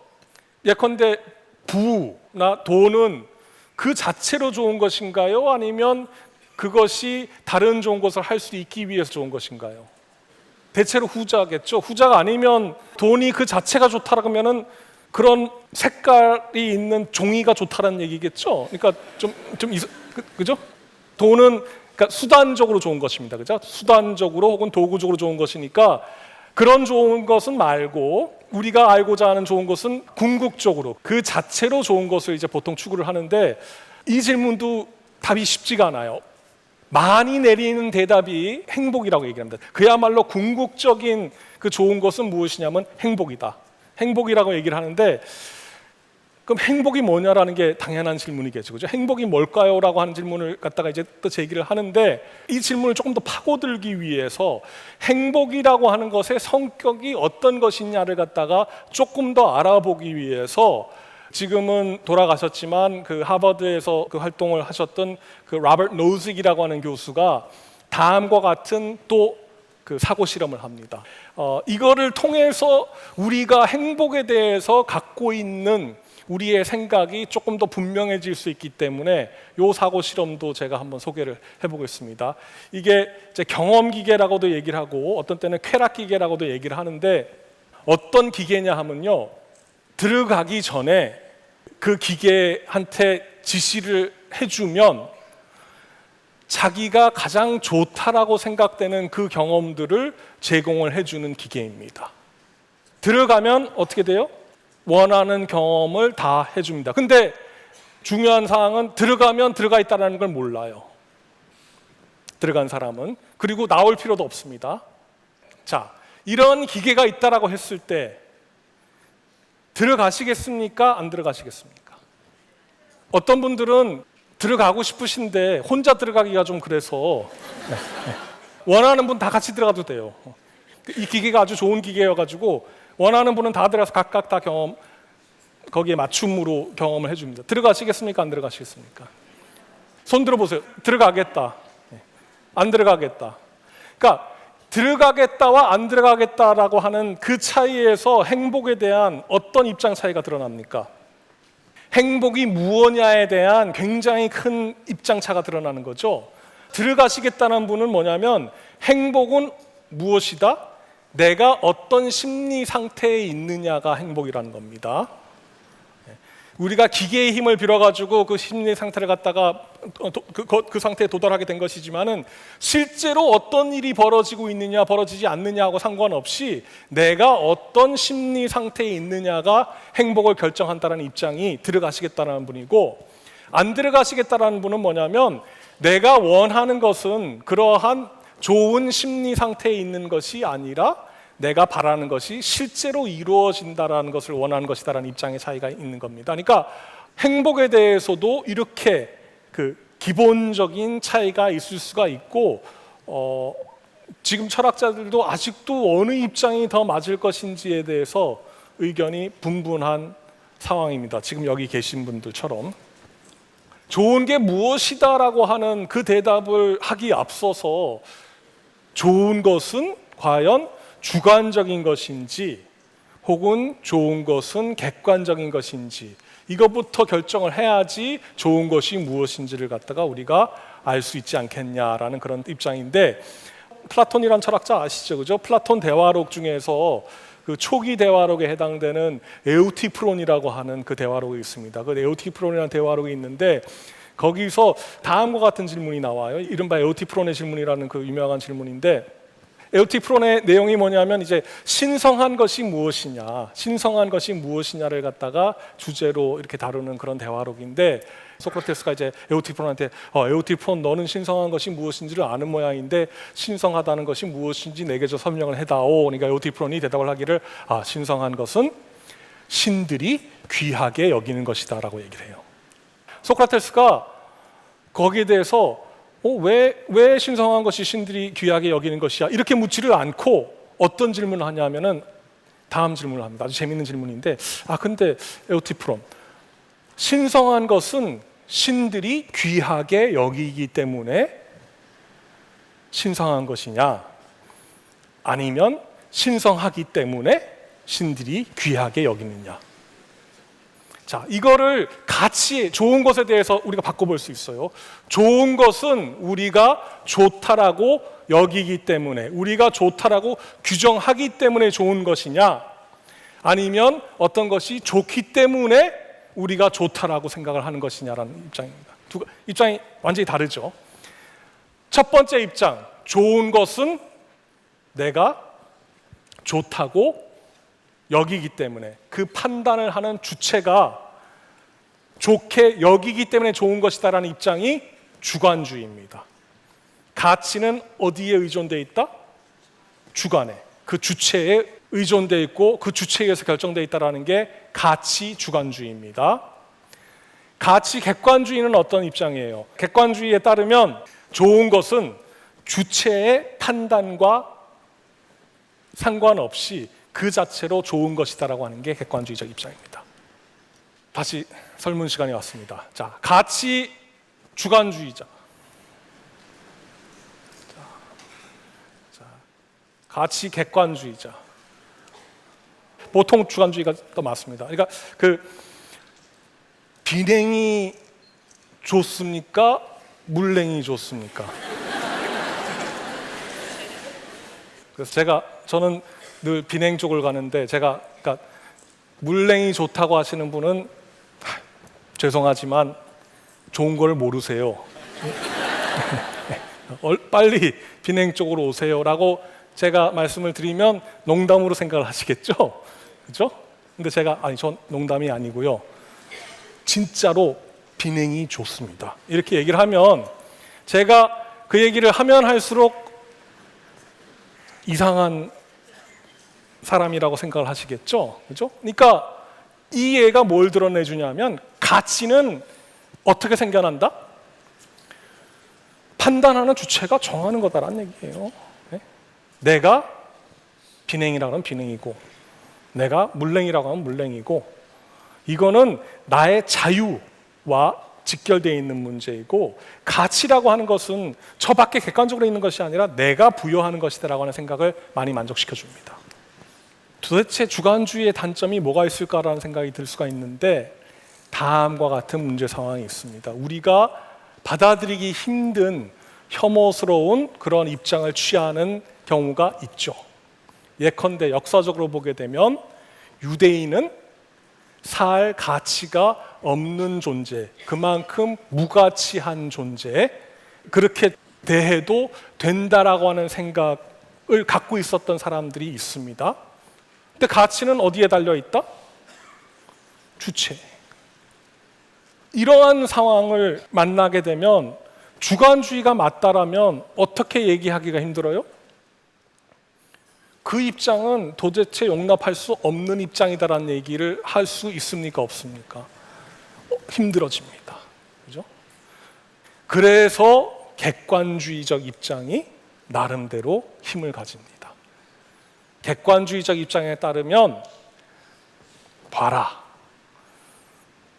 예컨대 부나 돈은 그 자체로 좋은 것인가요? 아니면 그것이 다른 좋은 것을 할 수 있기 위해서 좋은 것인가요? 대체로 후자겠죠. 후자가 아니면 돈이 그 자체가 좋다라고 하면은 그런 색깔이 있는 종이가 좋다라는 얘기겠죠. 그러니까 그죠? 돈은 그러니까 수단적으로 좋은 것입니다. 그죠? 수단적으로 혹은 도구적으로 좋은 것이니까 그런 좋은 것은 말고 우리가 알고자 하는 좋은 것은 궁극적으로 그 자체로 좋은 것을 이제 보통 추구를 하는데 이 질문도 답이 쉽지가 않아요. 많이 내리는 대답이 행복이라고 얘기합니다. 그야말로 궁극적인 그 좋은 것은 무엇이냐면 행복이다. 행복이라고 얘기를 하는데 그럼 행복이 뭐냐라는 게 당연한 질문이겠죠. 그죠? 행복이 뭘까요? 라고 하는 질문을 갖다가 이제 또 제기를 하는데 이 질문을 조금 더 파고들기 위해서 행복이라고 하는 것의 성격이 어떤 것이냐를 갖다가 조금 더 알아보기 위해서 지금은 돌아가셨지만 그 하버드에서 그 활동을 하셨던 그 로버트 노직이라고 하는 교수가 다음과 같은 또 그 사고 실험을 합니다. 이거를 통해서 우리가 행복에 대해서 갖고 있는 우리의 생각이 조금 더 분명해질 수 있기 때문에 이 사고 실험도 제가 한번 소개를 해보겠습니다. 이게 이제 경험 기계라고도 얘기를 하고 어떤 때는 쾌락 기계라고도 얘기를 하는데 어떤 기계냐 하면요, 들어가기 전에 그 기계한테 지시를 해주면 자기가 가장 좋다라고 생각되는 그 경험들을 제공을 해주는 기계입니다. 들어가면 어떻게 돼요? 원하는 경험을 다 해줍니다. 근데 중요한 사항은 들어가면 들어가 있다는 걸 몰라요. 들어간 사람은. 그리고 나올 필요도 없습니다. 자, 이런 기계가 있다라고 했을 때 들어가시겠습니까? 안 들어가시겠습니까? 어떤 분들은 들어가고 싶으신데 혼자 들어가기가 좀 그래서 원하는 분 다 같이 들어가도 돼요. 이 기계가 아주 좋은 기계여가지고 원하는 분은 다 들어가서 각각 다 거기에 맞춤으로 경험을 해줍니다. 들어가시겠습니까? 안 들어가시겠습니까? 손 들어보세요. 들어가겠다. 안 들어가겠다. 그러니까 들어가겠다와 안 들어가겠다라고 하는 그 차이에서 행복에 대한 어떤 입장 차이가 드러납니까? 행복이 무엇냐에 대한 굉장히 큰 입장차가 드러나는 거죠. 들어가시겠다는 분은 뭐냐면 행복은 무엇이다? 내가 어떤 심리 상태에 있느냐가 행복이라는 겁니다. 우리가 기계의 힘을 빌어가지고 그 심리 상태를 갖다가 그 상태에 도달하게 된 것이지만은 실제로 어떤 일이 벌어지고 있느냐 벌어지지 않느냐하고 상관없이 내가 어떤 심리 상태에 있느냐가 행복을 결정한다는 입장이 들어가시겠다는 분이고, 안 들어가시겠다는 분은 뭐냐면 내가 원하는 것은 그러한 좋은 심리 상태에 있는 것이 아니라 내가 바라는 것이 실제로 이루어진다라는 것을 원하는 것이다라는 입장의 차이가 있는 겁니다. 그러니까 행복에 대해서도 이렇게 그 기본적인 차이가 있을 수가 있고, 지금 철학자들도 아직도 어느 입장이 더 맞을 것인지에 대해서 의견이 분분한 상황입니다. 지금 여기 계신 분들처럼. 좋은 게 무엇이다라고 하는 그 대답을 하기 앞서서 좋은 것은 과연 주관적인 것인지 혹은 좋은 것은 객관적인 것인지 이것부터 결정을 해야지 좋은 것이 무엇인지를 갖다가 우리가 알 수 있지 않겠냐라는 그런 입장인데, 플라톤이란 철학자 아시죠? 그죠? 플라톤 대화록 중에서 그 초기 대화록에 해당되는 에우티프론이라고 하는 그 대화록이 있습니다. 그 에우티프론이라는 대화록이 있는데 거기서 다음과 같은 질문이 나와요. 이른바 에우티프론의 질문이라는 그 유명한 질문인데, 에우티프론의 내용이 뭐냐면 이제 신성한 것이 무엇이냐, 신성한 것이 무엇이냐를 갖다가 주제로 이렇게 다루는 그런 대화록인데, 소크라테스가 이제 에우티프론한테 에우티프론, 너는 신성한 것이 무엇인지를 아는 모양인데 신성하다는 것이 무엇인지 내게 좀 설명을 해다오. 그러니까 에우티프론이 대답을 하기를 신성한 것은 신들이 귀하게 여기는 것이다 라고 얘기를 해요. 소크라테스가 거기에 대해서 왜 신성한 것이 신들이 귀하게 여기는 것이야? 이렇게 묻지를 않고 어떤 질문을 하냐면은 다음 질문을 합니다. 아주 재밌는 질문인데, 근데 에우티프론, 신성한 것은 신들이 귀하게 여기기 때문에 신성한 것이냐, 아니면 신성하기 때문에 신들이 귀하게 여기느냐? 자, 이거를 같이 좋은 것에 대해서 우리가 바꿔볼 수 있어요. 좋은 것은 우리가 좋다라고 여기기 때문에, 우리가 좋다라고 규정하기 때문에 좋은 것이냐, 아니면 어떤 것이 좋기 때문에 우리가 좋다라고 생각을 하는 것이냐라는 입장입니다. 입장이 완전히 다르죠. 첫 번째 입장, 좋은 것은 내가 좋다고 여기기 때문에, 그 판단을 하는 주체가 좋게 여기기 때문에 좋은 것이다라는 입장이 주관주의입니다. 가치는 어디에 의존되어 있다? 주관에, 그 주체에 의존되어 있고 그 주체에 의해서 결정되어 있다는 게 가치 주관주의입니다. 가치 객관주의는 어떤 입장이에요? 객관주의에 따르면 좋은 것은 주체의 판단과 상관없이 그 자체로 좋은 것이다라고 하는 게 객관주의적 입장입니다. 다시 설문 시간이 왔습니다. 자, 가치 주관주의자. 가치 객관주의자. 보통 주관주의가 더 맞습니다. 그러니까 그 비냉이 좋습니까? 물냉이 좋습니까? 그래서 저는 늘 비냉 쪽을 가는데, 그러니까 물냉이 좋다고 하시는 분은 죄송하지만 좋은 걸 모르세요. 빨리 비냉 쪽으로 오세요라고 제가 말씀을 드리면 농담으로 생각을 하시겠죠? 그죠? 근데 전 농담이 아니고요. 진짜로 비냉이 좋습니다. 이렇게 얘기를 하면 제가 그 얘기를 하면 할수록 이상한 사람이라고 생각을 하시겠죠? 그죠? 그러니까 이 얘가 뭘 드러내주냐면 가치는 어떻게 생겨난다? 판단하는 주체가 정하는 거다라는 얘기예요. 네? 내가 비냉이라고 하면 비냉이고 내가 물냉이라고 하면 물냉이고, 이거는 나의 자유와 직결되어 있는 문제이고, 가치라고 하는 것은 저 밖에 객관적으로 있는 것이 아니라 내가 부여하는 것이다라고 하는 생각을 많이 만족시켜 줍니다. 도대체 주관주의의 단점이 뭐가 있을까라는 생각이 들 수가 있는데, 다음과 같은 문제 상황이 있습니다. 우리가 받아들이기 힘든 혐오스러운 그런 입장을 취하는 경우가 있죠. 예컨대 역사적으로 보게 되면 유대인은 살 가치가 없는 존재, 그만큼 무가치한 존재, 그렇게 대해도 된다라고 하는 생각을 갖고 있었던 사람들이 있습니다. 근데 가치는 어디에 달려 있다? 주체. 이러한 상황을 만나게 되면 주관주의가 맞다라면 어떻게 얘기하기가 힘들어요? 그 입장은 도대체 용납할 수 없는 입장이다라는 얘기를 할 수 있습니까? 없습니까? 힘들어집니다. 그죠? 그래서 객관주의적 입장이 나름대로 힘을 가집니다. 객관주의적 입장에 따르면 봐라,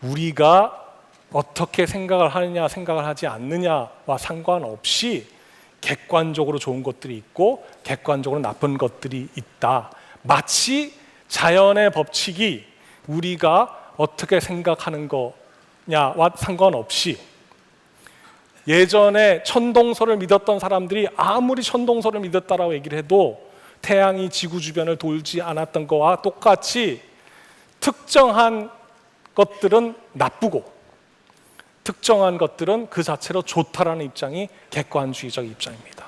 우리가 어떻게 생각을 하느냐 생각을 하지 않느냐와 상관없이 객관적으로 좋은 것들이 있고 객관적으로 나쁜 것들이 있다. 마치 자연의 법칙이 우리가 어떻게 생각하는 거냐와 상관없이 예전에 천동설을 믿었던 사람들이 아무리 천동설을 믿었다라고 얘기를 해도 태양이 지구 주변을 돌지 않았던 거와 똑같이 특정한 것들은 나쁘고 특정한 것들은 그 자체로 좋다라는 입장이 객관주의적 입장입니다.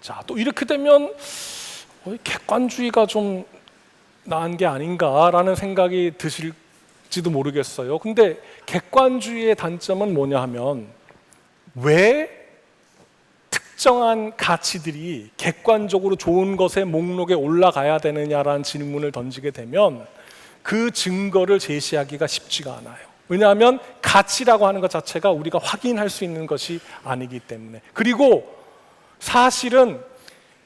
자, 또 이렇게 되면 객관주의가 좀 나은 게 아닌가라는 생각이 드실지도 모르겠어요. 근데 객관주의의 단점은 뭐냐 하면 왜 특정한 가치들이 객관적으로 좋은 것의 목록에 올라가야 되느냐라는 질문을 던지게 되면 그 증거를 제시하기가 쉽지가 않아요. 왜냐하면 가치라고 하는 것 자체가 우리가 확인할 수 있는 것이 아니기 때문에. 그리고 사실은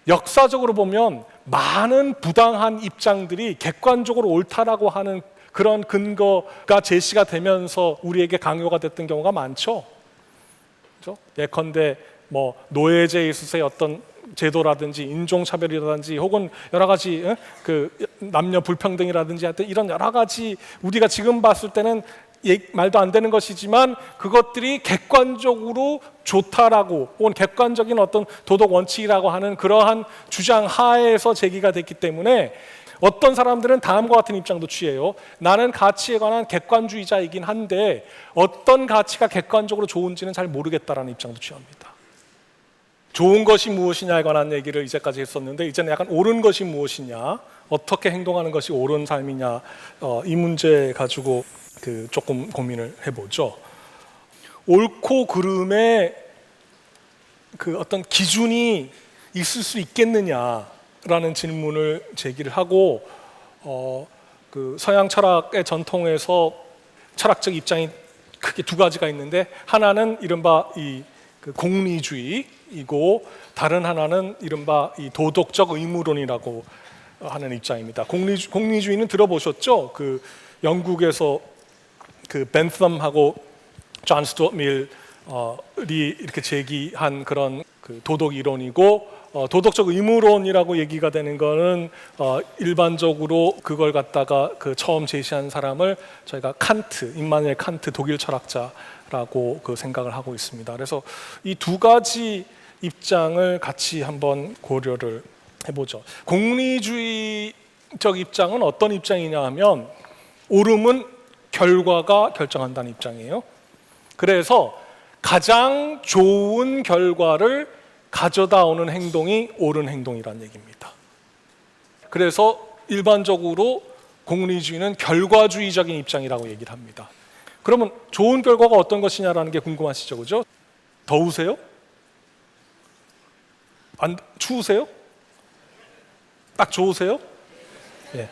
역사적으로 보면 많은 부당한 입장들이 객관적으로 옳다라고 하는 그런 근거가 제시가 되면서 우리에게 강요가 됐던 경우가 많죠. 그렇죠? 예컨대 뭐 노예제에 있어서의 어떤 제도라든지 인종차별이라든지 혹은 여러 가지 그 남녀 불평등이라든지 하여튼 이런 여러 가지 우리가 지금 봤을 때는 말도 안 되는 것이지만 그것들이 객관적으로 좋다라고 혹은 객관적인 어떤 도덕 원칙이라고 하는 그러한 주장 하에서 제기가 됐기 때문에 어떤 사람들은 다음과 같은 입장도 취해요. 나는 가치에 관한 객관주의자이긴 한데 어떤 가치가 객관적으로 좋은지는 잘 모르겠다라는 입장도 취합니다. 좋은 것이 무엇이냐에 관한 얘기를 이제까지 했었는데 이제는 약간 옳은 것이 무엇이냐, 어떻게 행동하는 것이 옳은 삶이냐, 이 문제 가지고 조금 고민을 해보죠. 옳고 그름의 그 어떤 기준이 있을 수 있겠느냐라는 질문을 제기를 하고 그 서양 철학의 전통에서 철학적 입장이 크게 두 가지가 있는데 하나는 이른바 그 공리주의이고 다른 하나는 이른바 이 도덕적 의무론이라고 하는 입장입니다. 공리주의는 들어보셨죠? 그 영국에서 그 벤썸하고 존 스튜어트 밀이 이렇게 제기한 그런 그 도덕 이론이고 도덕적 의무론이라고 얘기가 되는 거는 일반적으로 그걸 갖다가 그 처음 제시한 사람을 저희가 칸트, 임마누엘 칸트 독일 철학자라고 그 생각을 하고 있습니다. 그래서 이 두 가지 입장을 같이 한번 고려를 해보죠. 공리주의적 입장은 어떤 입장이냐 하면 옳음은 결과가 결정한다는 입장이에요. 그래서 가장 좋은 결과를 가져다 오는 행동이 옳은 행동이라는 얘기입니다. 그래서 일반적으로 공리주의는 결과주의적인 입장이라고 얘기를 합니다. 그러면 좋은 결과가 어떤 것이냐라는 게 궁금하시죠, 그죠? 더우세요? 안 추우세요? 딱 좋으세요? 예.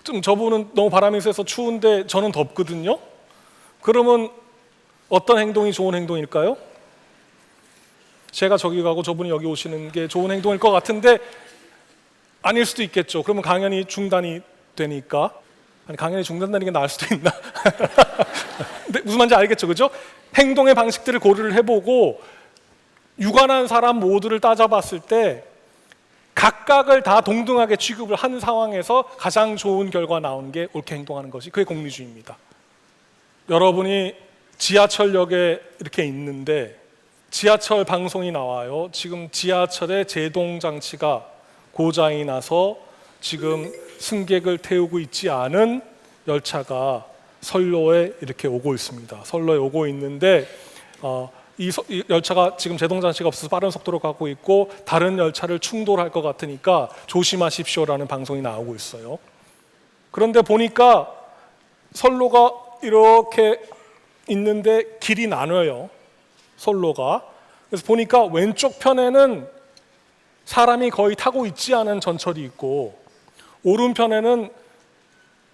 좀 저분은 너무 바람이 세서 추운데 저는 덥거든요. 그러면 어떤 행동이 좋은 행동일까요? 제가 저기 가고 저분이 여기 오시는 게 좋은 행동일 것 같은데 아닐 수도 있겠죠. 그러면 강연이 중단이 되니까. 아니, 강연이 중단되는 게 나을 수도 있나? 근데 무슨 말인지 알겠죠, 그죠? 행동의 방식들을 고려를 해보고 유관한 사람 모두를 따져봤을 때 각각을 다 동등하게 취급을 한 상황에서 가장 좋은 결과 나오는 게 옳게 행동하는 것이 그게 공리주의입니다. 여러분이 지하철역에 이렇게 있는데 지하철 방송이 나와요. 지금 지하철의 제동 장치가 고장이 나서 지금 승객을 태우고 있지 않은 열차가 선로에 이렇게 오고 있습니다. 선로에 오고 있는데 이 열차가 지금 제동 장치가 없어서 빠른 속도로 가고 있고 다른 열차를 충돌할 것 같으니까 조심하십시오라는 방송이 나오고 있어요. 그런데 보니까 선로가 이렇게 있는데 길이 나눠요. 선로가. 그래서 보니까 왼쪽 편에는 사람이 거의 타고 있지 않은 전철이 있고 오른편에는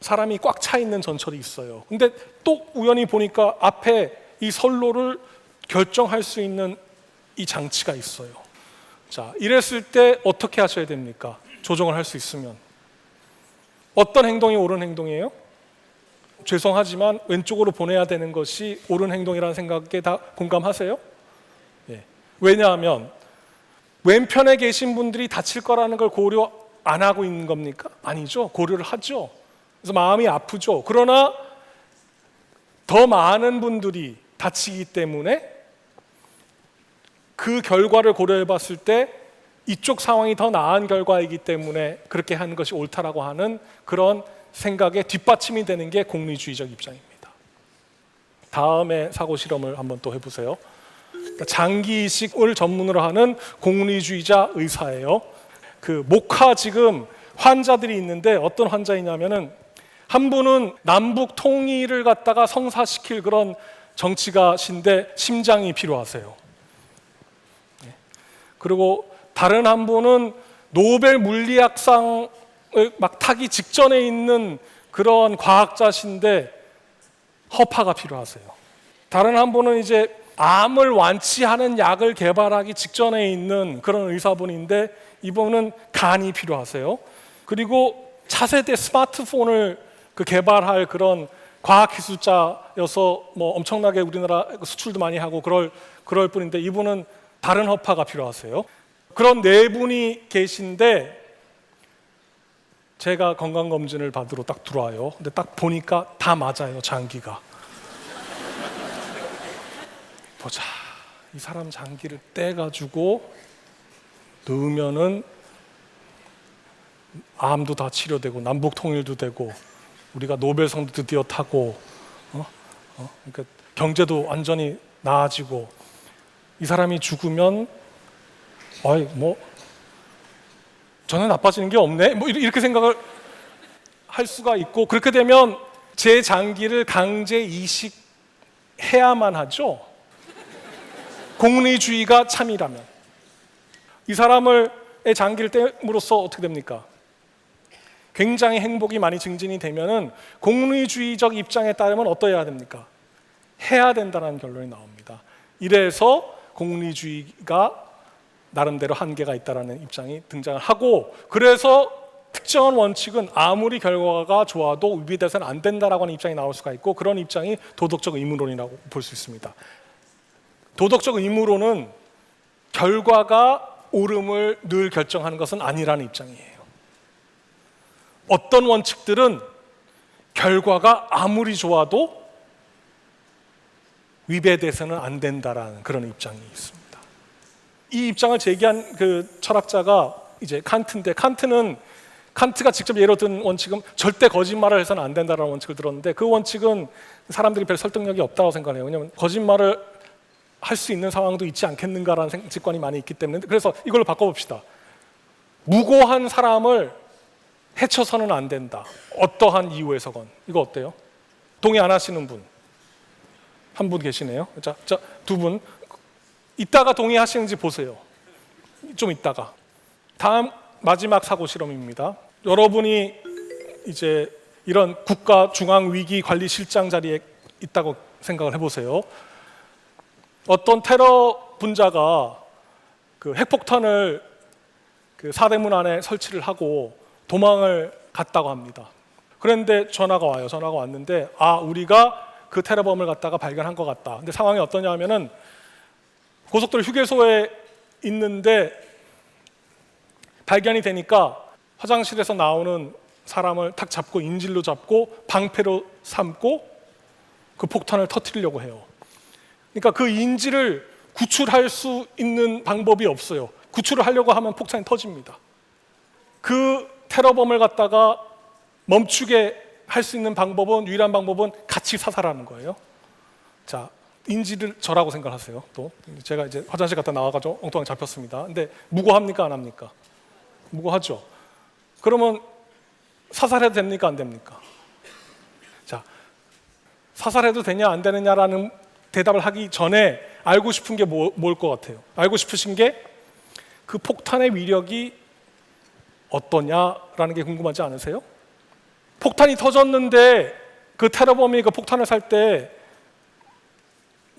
사람이 꽉 차 있는 전철이 있어요. 근데 또 우연히 보니까 앞에 이 선로를 결정할 수 있는 이 장치가 있어요. 자, 이랬을 때 어떻게 하셔야 됩니까? 조정을 할 수 있으면. 어떤 행동이 옳은 행동이에요? 죄송하지만 왼쪽으로 보내야 되는 것이 옳은 행동이라는 생각에 다 공감하세요? 예. 왜냐하면 왼편에 계신 분들이 다칠 거라는 걸 고려 안 하고 있는 겁니까? 아니죠. 고려를 하죠. 그래서 마음이 아프죠. 그러나 더 많은 분들이 다치기 때문에 그 결과를 고려해 봤을 때 이쪽 상황이 더 나은 결과이기 때문에 그렇게 하는 것이 옳다라고 하는 그런 생각에 뒷받침이 되는 게 공리주의적 입장입니다. 다음에 사고 실험을 한번 또 해보세요. 장기 이식을 전문으로 하는 공리주의자 의사예요. 그 목화 지금 환자들이 있는데 어떤 환자이냐면은 한 분은 남북 통일을 갖다가 성사시킬 그런 정치가신데 심장이 필요하세요. 그리고 다른 한 분은 노벨 물리학상을 막 타기 직전에 있는 그런 과학자신데 허파가 필요하세요. 다른 한 분은 이제 암을 완치하는 약을 개발하기 직전에 있는 그런 의사분인데 이분은 간이 필요하세요. 그리고 차세대 스마트폰을 개발할 그런 과학기술자여서 뭐 엄청나게 우리나라 수출도 많이 하고 그럴 뿐인데 이분은 다른 허파가 필요하세요. 그런 네 분이 계신데 제가 건강검진을 받으러 딱 들어와요. 근데 딱 보니까 다 맞아요, 장기가. 보자, 이 사람 장기를 떼가지고 넣으면은 암도 다 치료되고 남북 통일도 되고 우리가 노벨상도 드디어 타고 그러니까 경제도 완전히 나아지고 이 사람이 죽으면 뭐 전혀 나빠지는 게 없네 뭐 이렇게 생각을 할 수가 있고 그렇게 되면 제 장기를 강제 이식해야만 하죠. 공리주의가 참이라면 이 사람의 장기를 떼므로써 어떻게 됩니까? 굉장히 행복이 많이 증진이 되면은 공리주의적 입장에 따르면 어떠해야 됩니까? 해야 된다는 결론이 나옵니다. 이래서 공리주의가 나름대로 한계가 있다는 입장이 등장을 하고 그래서 특정한 원칙은 아무리 결과가 좋아도 위배돼서는 안 된다라고 하는 입장이 나올 수가 있고 그런 입장이 도덕적 의무론이라고 볼 수 있습니다. 도덕적 의무론은 결과가 옳음을 늘 결정하는 것은 아니라는 입장이에요. 어떤 원칙들은 결과가 아무리 좋아도 위배돼서는 안 된다라는 그런 입장이 있습니다. 이 입장을 제기한 그 철학자가 이제 칸트인데 칸트가 직접 예로 든 원칙은 절대 거짓말을 해서는 안 된다라는 원칙을 들었는데 그 원칙은 사람들이 별 설득력이 없다고 생각해요. 왜냐하면 거짓말을 할 수 있는 상황도 있지 않겠는가라는 직관이 많이 있기 때문에 그래서 이걸로 바꿔봅시다. 무고한 사람을 해쳐서는 안 된다. 어떠한 이유에서건. 이거 어때요? 동의 안 하시는 분? 한 분 계시네요. 자, 두 분. 이따가 동의하시는지 보세요. 좀 이따가. 다음 마지막 사고 실험입니다. 여러분이 이제 이런 국가 중앙 위기 관리 실장 자리에 있다고 생각을 해보세요. 어떤 테러 분자가 그 핵폭탄을 그 사대문 안에 설치를 하고 도망을 갔다고 합니다. 그런데 전화가 와요. 전화가 왔는데 우리가 그 테러범을 갖다가 발견한 것 같다. 근데 상황이 어떠냐 하면은 고속도로 휴게소에 있는데 발견이 되니까 화장실에서 나오는 사람을 탁 잡고 인질로 잡고 방패로 삼고 그 폭탄을 터뜨리려고 해요. 그러니까 그 인질을 구출할 수 있는 방법이 없어요. 구출을 하려고 하면 폭탄이 터집니다. 그 테러범을 갖다가 멈추게 할 수 있는 방법은 유일한 방법은 같이 사살하는 거예요. 자, 인질을 저라고 생각하세요. 또 제가 이제 화장실 갔다 나와가지고 엉뚱하게 잡혔습니다. 근데 무고합니까 안 합니까? 무고하죠. 그러면 사살해도 됩니까 안 됩니까? 자, 사살해도 되냐 안 되느냐라는 대답을 하기 전에 알고 싶은 게 뭘 것 같아요? 알고 싶으신 게 그 폭탄의 위력이 어떠냐라는 게 궁금하지 않으세요? 폭탄이 터졌는데 그 테러범이 그 폭탄을 살 때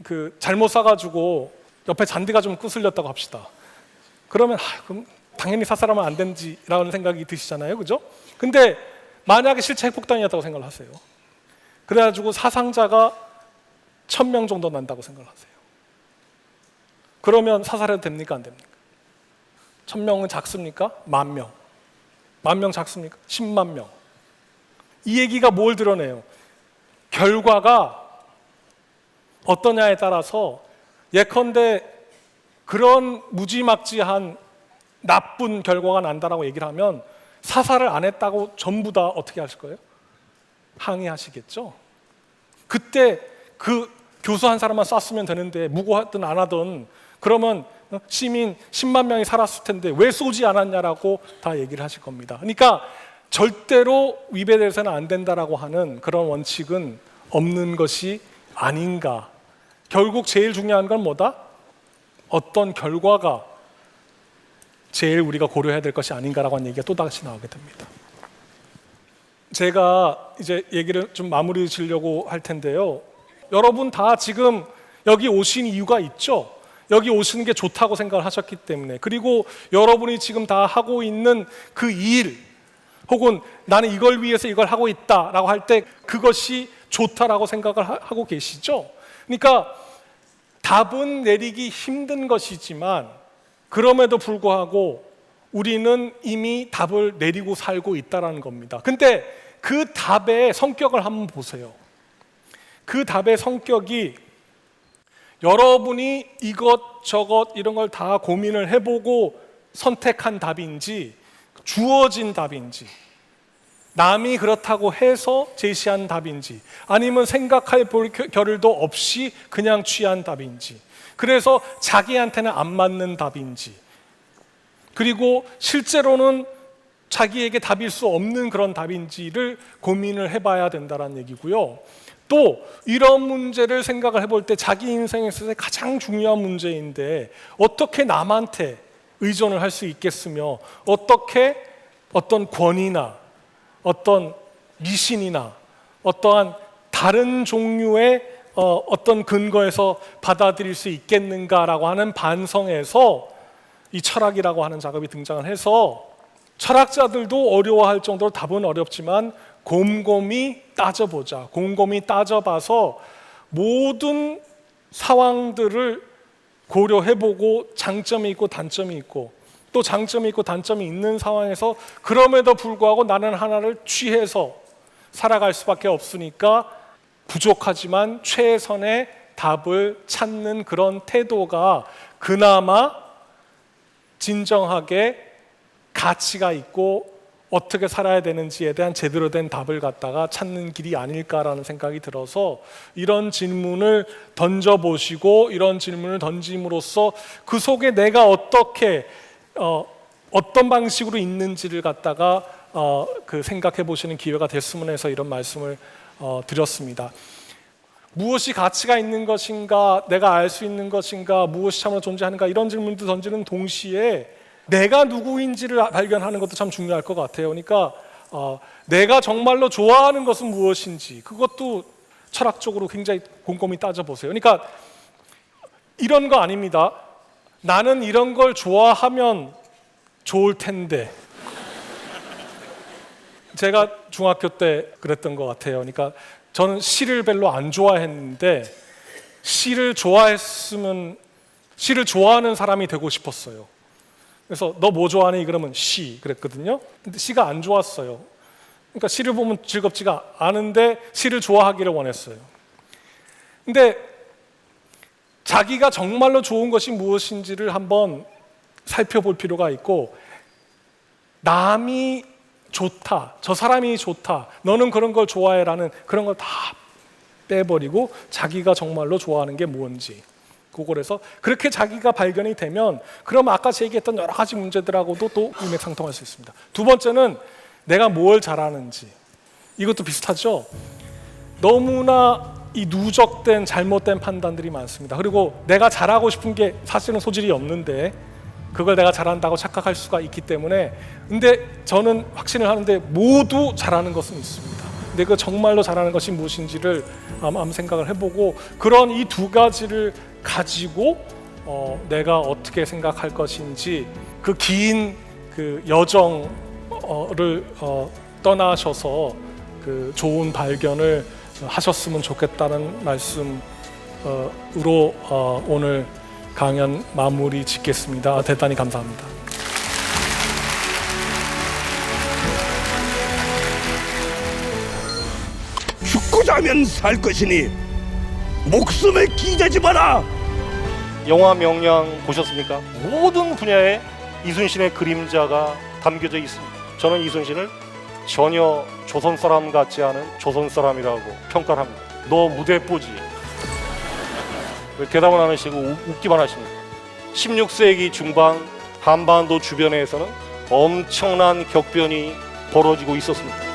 그 잘못 쏴가지고 옆에 잔디가 좀 끄슬렸다고 합시다. 그러면 그럼 당연히 사살하면 안 된지라는 생각이 드시잖아요, 그죠? 근데 만약에 실제 핵폭탄이었다고 생각을 하세요. 그래가지고 사상자가 1000명 정도 난다고 생각을 하세요. 그러면 사살해도 됩니까 안 됩니까? 1000명은 작습니까? 10,000명. 10,000명 작습니까? 10만 명. 이 얘기가 뭘 드러내요? 결과가 어떠냐에 따라서 예컨대 그런 무지막지한 나쁜 결과가 난다라고 얘기를 하면 사살을 안 했다고 전부 다 어떻게 하실 거예요? 항의하시겠죠? 그때 그 교수 한 사람만 쐈으면 되는데 무고하든 안 하든 그러면 시민 10만 명이 살았을 텐데 왜 쏘지 않았냐라고 다 얘기를 하실 겁니다. 그러니까 절대로 위배돼서는 안 된다라고 하는 그런 원칙은 없는 것이 아닌가. 결국 제일 중요한 건 뭐다? 어떤 결과가 제일 우리가 고려해야 될 것이 아닌가라고 하는 얘기가 또다시 나오게 됩니다. 제가 이제 얘기를 좀 마무리 지으려고 할 텐데요. 여러분 다 지금 여기 오신 이유가 있죠? 여기 오시는 게 좋다고 생각을 하셨기 때문에, 그리고 여러분이 지금 다 하고 있는 그 일, 혹은 나는 이걸 위해서 이걸 하고 있다라고 할 때 그것이 좋다라고 생각을 하고 계시죠? 그러니까 답은 내리기 힘든 것이지만 그럼에도 불구하고 우리는 이미 답을 내리고 살고 있다는 겁니다. 근데 그 답의 성격을 한번 보세요. 그 답의 성격이 여러분이 이것저것 이런 걸 다 고민을 해보고 선택한 답인지, 주어진 답인지, 남이 그렇다고 해서 제시한 답인지, 아니면 생각할 볼 겨를도 없이 그냥 취한 답인지, 그래서 자기한테는 안 맞는 답인지, 그리고 실제로는 자기에게 답일 수 없는 그런 답인지를 고민을 해봐야 된다는 얘기고요. 또 이런 문제를 생각을 해볼 때 자기 인생에 있어서 가장 중요한 문제인데 어떻게 남한테 의존을 할 수 있겠으며, 어떻게 어떤 권위나 어떤 미신이나 어떠한 다른 종류의 어떤 근거에서 받아들일 수 있겠는가라고 하는 반성에서 이 철학이라고 하는 작업이 등장을 해서, 철학자들도 어려워할 정도로 답은 어렵지만 곰곰이 따져보자, 곰곰이 따져봐서 모든 상황들을 고려해보고 장점이 있고 단점이 있고 또 장점이 있고 단점이 있는 상황에서 그럼에도 불구하고 나는 하나를 취해서 살아갈 수밖에 없으니까 부족하지만 최선의 답을 찾는 그런 태도가 그나마 진정하게 가치가 있고 어떻게 살아야 되는지에 대한 제대로 된 답을 갖다가 찾는 길이 아닐까라는 생각이 들어서 이런 질문을 던져보시고 이런 질문을 던짐으로써 그 속에 내가 어떻게 어떤 방식으로 있는지를 갖다가 그 생각해 보시는 기회가 됐으면 해서 이런 말씀을 드렸습니다. 무엇이 가치가 있는 것인가, 내가 알 수 있는 것인가, 무엇이 참으로 존재하는가, 이런 질문도 던지는 동시에 내가 누구인지를 발견하는 것도 참 중요할 것 같아요. 그러니까 내가 정말로 좋아하는 것은 무엇인지, 그것도 철학적으로 굉장히 곰곰이 따져보세요. 그러니까 이런 거 아닙니다. 나는 이런 걸 좋아하면 좋을 텐데. 제가 중학교 때 그랬던 것 같아요. 그러니까 저는 시를 별로 안 좋아했는데 시를 좋아하는 사람이 되고 싶었어요. 그래서 너 뭐 좋아하니? 그러면 시 그랬거든요. 근데 시가 안 좋았어요. 그러니까 시를 보면 즐겁지가 않은데 시를 좋아하기를 원했어요. 근데 자기가 정말로 좋은 것이 무엇인지를 한번 살펴볼 필요가 있고, 남이 좋다, 저 사람이 좋다, 너는 그런 걸 좋아해라는 그런 걸 다 빼버리고 자기가 정말로 좋아하는 게 뭔지, 그걸 해서 그렇게 자기가 발견이 되면 그럼 아까 얘기했던 여러 가지 문제들하고도 또 일맥상통할 수 있습니다. 두 번째는 내가 뭘 잘하는지. 이것도 비슷하죠. 너무나 이 누적된 잘못된 판단들이 많습니다. 그리고 내가 잘하고 싶은 게 사실은 소질이 없는데 그걸 내가 잘한다고 착각할 수가 있기 때문에, 근데 저는 확신을 하는데 모두 잘하는 것은 있습니다. 근데 그 정말로 잘하는 것이 무엇인지를 한번 생각을 해보고, 그런 이 두 가지를 가지고 내가 어떻게 생각할 것인지, 그 긴 그 여정을 떠나셔서 그 좋은 발견을 하셨으면 좋겠다는 말씀으로 오늘 강연 마무리 짓겠습니다. 대단히 감사합니다. 고자면 살 것이니 목숨을 기대지 마라. 영화 명량 보셨습니까? 모든 분야에 이순신의 그림자가 담겨져 있습니다. 저는 이순신을 전혀 조선 사람 같지 않은 조선 사람이라고 평가를 합니다. 너 무대 뽀지. 왜 대답을 안 하시고 웃기만 하십니까? 16세기 중반 한반도 주변에서는 엄청난 격변이 벌어지고 있었습니다.